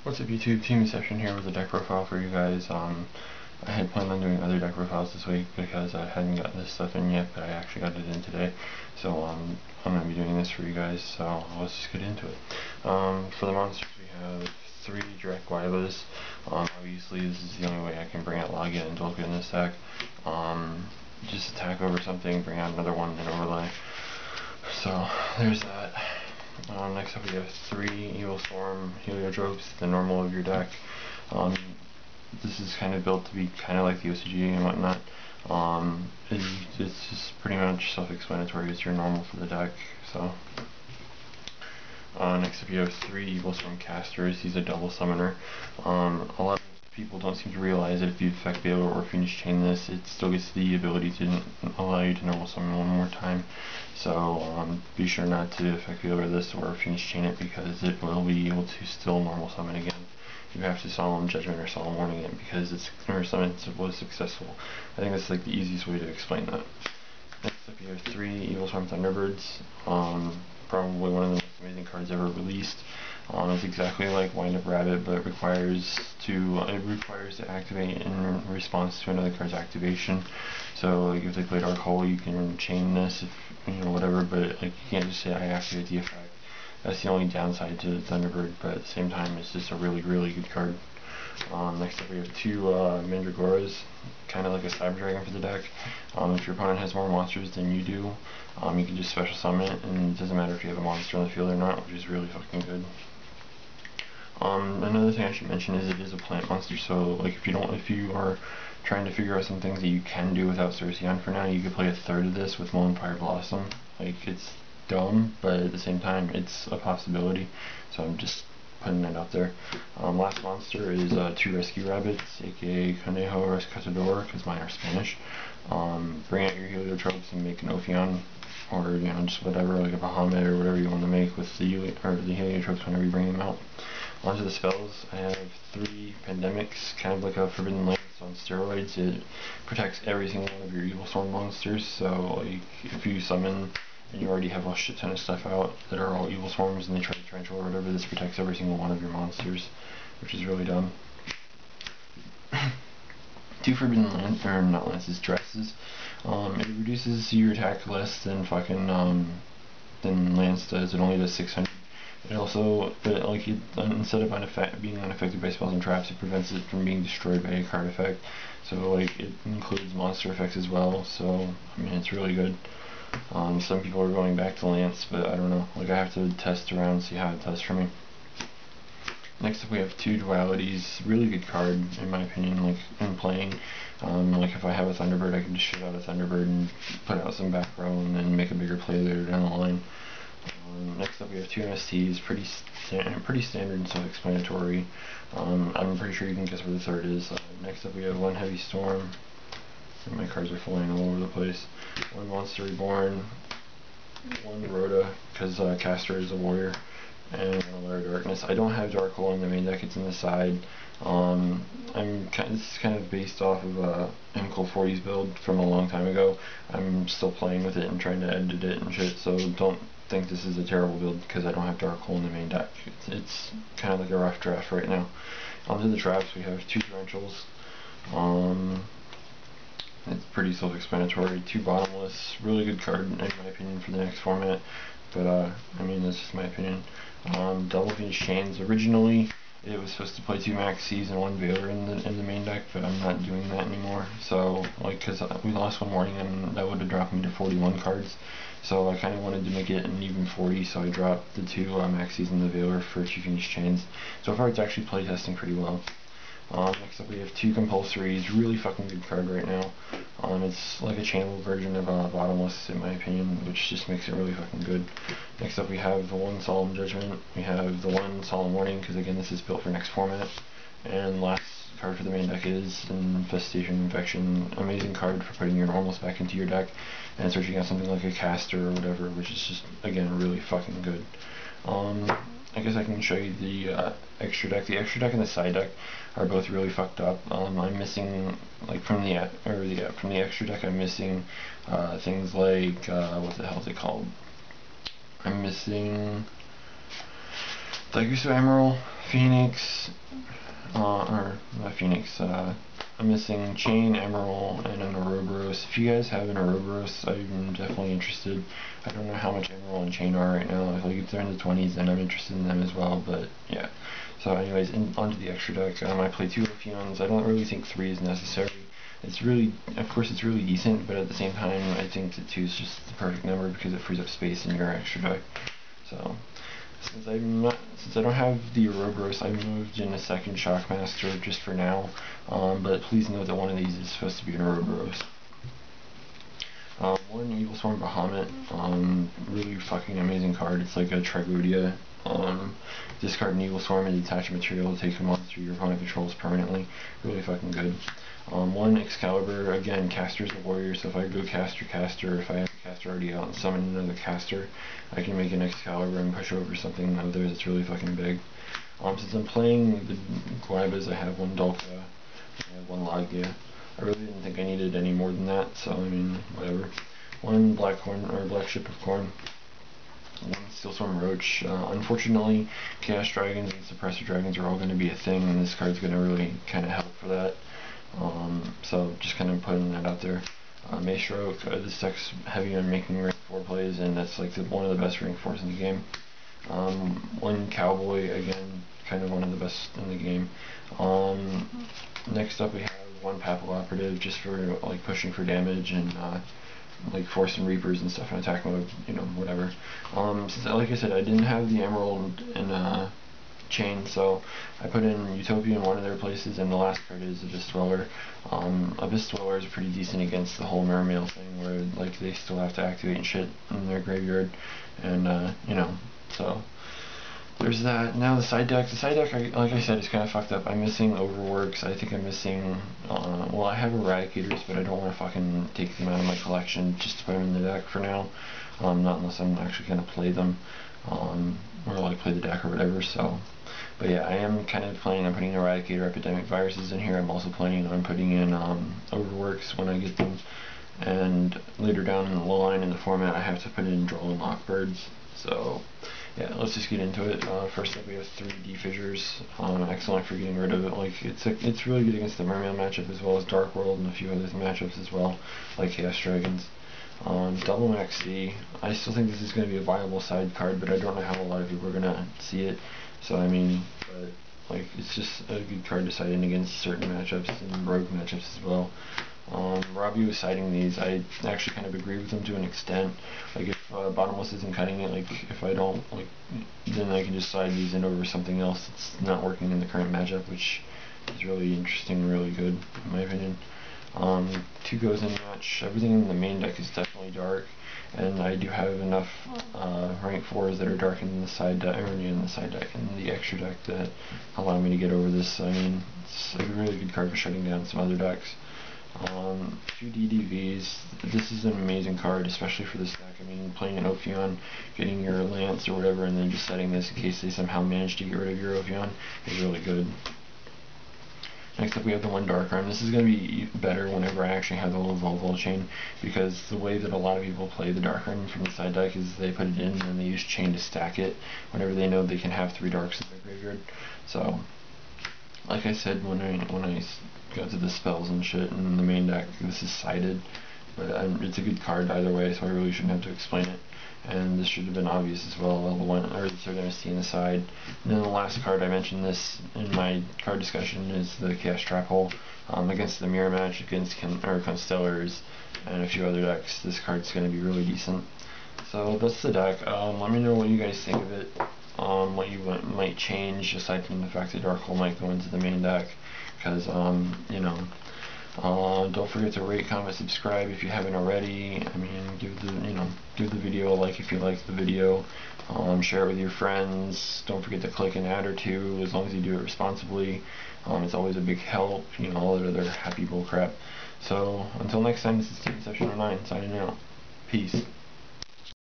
What's up YouTube, Team Session here with a deck profile for you guys. I had planned on doing other deck profiles this week because I hadn't gotten this stuff in yet, but I actually got it in today. So I'm going to be doing this for you guys, so let's just get into it. For the monsters we have 3 direct Guayabas. Obviously this is the only way I can bring out Logia and Dolka in this deck. Just attack over something, bring out another one, then overlay. So there's that. Next up we have 3 Evilswarm Heliotropes, the normal of your deck. This is kind of built to be kind of like the OCG and whatnot. It's just pretty much self-explanatory. It's your normal for the deck. So next up you have 3 Evilswarm Casters. He's a double summoner. A lot of people don't seem to realize that if you effect Veil or Phoenix Chain this, it still gets the ability to allow you to normal summon one more time. So be sure not to effect Veil this or Phoenix Chain it, because it will be able to still normal summon again. You have to Solemn Judgment or Solemn Warning it because its summon was successful. I think that's like the easiest way to explain that. Next up you have 3 Evilswarm Thunderbirds. Probably one of the most amazing cards ever released. It's exactly like Wind Up Rabbit, but it requires to activate in response to another card's activation. So like if they play Dark Hole, you can chain this, if whatever, but like you can't just say I activate the effect. That's the only downside to Thunderbird, but at the same time it's just a really good card. Next up we have 2 Mandragoras, kind of like a Cyber Dragon for the deck. If your opponent has more monsters than you do, you can just special summon it, and it doesn't matter if you have a monster on the field or not, which is really fucking good. Another thing I should mention is it is a plant monster, so like if you are trying to figure out some things that you can do without Cerceon for now, you could play a third of this with Mullenfire Blossom. Like, it's dumb, but at the same time it's a possibility, so I'm just putting it out there. Last monster is 2 Rescue Rabbits, aka Conejo Rescatador, because mine are Spanish. Bring out your Heliotropes and make an Ophion, or just whatever, like a Bahamut or whatever you want to make with the Heliotropes whenever you bring them out. Onto the spells, I have 3 Pandemics, kind of like a Forbidden Lance on steroids. It protects every single one of your Evilswarm monsters, so like, if you summon and you already have a shit ton of stuff out that are all Evilswarms and they try to tarantula or whatever, this protects every single one of your monsters, which is really dumb. 2 Forbidden Lance, or not Lances, Dresses. It reduces your attack less than fucking than Lance does. It only does 600. It also, instead of being unaffected by spells and traps, it prevents it from being destroyed by a card effect. So like, it includes monster effects as well, so I mean, it's really good. Some people are going back to Lance, but I don't know, like, I have to test around and see how it does for me. Next up we have 2 Dualities, really good card in my opinion, like in playing. Like if I have a Thunderbird, I can just shoot out a Thunderbird and put out some back row and then make a bigger play later down the line. Next up we have 2 MSTs, pretty standard and self-explanatory. I'm pretty sure you can guess where the third is. Next up we have 1 Heavy Storm. My cards are flying all over the place. 1 Monster Reborn, 1 Rhoda, because Caster is a warrior, and 1 Lair of Darkness. I don't have Dark Hole in the main deck, it's in the side. This is kind of based off of MCL 40's build from a long time ago. I'm still playing with it and trying to edit it and shit, so don't think this is a terrible build because I don't have Dark Hole in the main deck. It's kind of like a rough draft right now. Onto the traps, we have 2 Torrentials. It's pretty self-explanatory. 2 Bottomless, really good card in my opinion for the next format, but I mean, that's just my opinion. Double Phoenix Chains. Originally it was supposed to play 2 Maxis and 1 Veiler in the main deck, but I'm not doing that anymore. So like, because we lost one morning and that would have dropped me to 41 cards. So I kind of wanted to make it an even 40, so I dropped the 2 Maxis and the Veiler for 2 Phoenix Chains. So far it's actually playtesting pretty well. Next up we have 2 Compulsories, really fucking good card right now. It's like a channel version of Bottomless in my opinion, which just makes it really fucking good. Next up we have the 1 Solemn Judgment, we have the 1 Solemn Warning, because again this is built for next format. And last card for the main deck is Infestation Infection, amazing card for putting your normals back into your deck and searching out something like a Caster or whatever, which is just, again, really fucking good. I guess I can show you the extra deck. The extra deck and the side deck are both really fucked up. I'm missing, like, from the extra deck, I'm missing things like what the hell is it called? I'm missing Daigusu Emerald, Phoenix, or not Phoenix, I'm missing Chain, Emerald, and an Ouroboros. If you guys have an Ouroboros, I'm definitely interested. I don't know how much Emerald and Chain are right now. Like if they're in the 20s, then I'm interested in them as well, but yeah. So anyways, onto the extra deck. I play 2 Ophions. I don't really think 3 is necessary. It's really, of course it's really decent, but at the same time, I think that 2 is just the perfect number because it frees up space in your extra deck. So, since I don't have the Ouroboros, I moved in a second Shockmaster just for now. But please note that one of these is supposed to be an Ouroboros. One Evilswarm Bahamut, really fucking amazing card. It's like a Trigodia. Discard an Evilswarm and detach material to take a monster your opponent controls permanently. Really fucking good. One Excalibur, again, caster's a warrior, so if I go caster, if I have a caster already out and summon another caster, I can make an Excalibur and push over something of theirs that's really fucking big. Since I'm playing the Guaibas, I have one Dolka, I have one Lagia. I really didn't think I needed any more than that, so I mean, whatever. One Black Ship of Corn. One Steelswarm Roach. Unfortunately, Chaos Dragons and Suppressor Dragons are all going to be a thing, and this card's going to really kind of help for that. So just kind of putting that out there. Maestro, this deck's heavy on making rank 4 plays, and that's like one of the best rank 4s in the game. One Cowboy, again, kind of one of the best in the game. Next up we have one Papal Operative, just for like pushing for damage and like forcing Reapers and stuff in attack mode, you know, whatever. Since, like I said, I didn't have the Emerald and Chain, so I put in Utopia in one of their places, and the last card is Abyss Dweller. Abyss Dweller is pretty decent against the whole Mermail thing, where like they still have to activate and shit in their graveyard, and you know, so there's that. Now the side deck, like I said, is kind of fucked up. I'm missing Overworks. I think I'm missing, well, I have Eradicators, but I don't want to fucking take them out of my collection just to put them in the deck for now. Not unless I'm actually going to play them, or like play the deck or whatever, so. But yeah, I am kind of planning on putting Eradicator Epidemic Viruses in here. I'm also planning on putting in Overworks when I get them. And later down in the line in the format, I have to put in Droll and Lockbirds. So yeah, let's just get into it. First up, we have 3D Fissures. Excellent for getting rid of it. Like it's really good against the Mermail matchup, as well as Dark World and a few other matchups as well, like Chaos Dragons. Double Max C. I still think this is going to be a viable side card, but I don't know how a lot of people are going to see it. So I mean, but like it's just a good card to side in against certain matchups and rogue matchups as well. Robbie was citing these. I actually kind of agree with him to an extent. Like if Bottomless isn't cutting it, like if I don't, like, then I can just side these in over something else that's not working in the current matchup, which is really interesting, really good in my opinion. 2 goes in match. Everything in the main deck is definitely dark, and I do have enough rank 4s that are dark in the side deck, or in the side deck, and the extra deck that allow me to get over this. I mean, it's a really good card for shutting down some other decks. 2 DDVs. This is an amazing card, especially for this deck. I mean, playing an Ophion, getting your Lance or whatever, and then just setting this in case they somehow manage to get rid of your Ophion is really good. Next up we have the one Darkrai. This is going to be better whenever I actually have the little Volvo chain, because the way that a lot of people play the Darkrai from the side deck is they put it in and they use chain to stack it whenever they know they can have 3 darks in their graveyard. So, like I said when I got to the spells and shit in the main deck, this is sided, but it's a good card either way, so I really shouldn't have to explain it. And this should have been obvious as well. Level 1, or they're going to see in the side. And then the last card, I mentioned this in my card discussion, is the Chaos Trap Hole. Against the Mirror Match, against Constellars, and a few other decks, this card's going to be really decent. So that's the deck. Let me know what you guys think of it. What you might change, aside from the fact that Dark Hole might go into the main deck. Because, you know, don't forget to rate, comment, subscribe if you haven't already. I mean, give the video a like if you like the video. Share it with your friends. Don't forget to click an ad or 2, as long as you do it responsibly. It's always a big help, you know, all that other happy bull crap. So, until next time, this is Team Inception 09 signing out. Peace.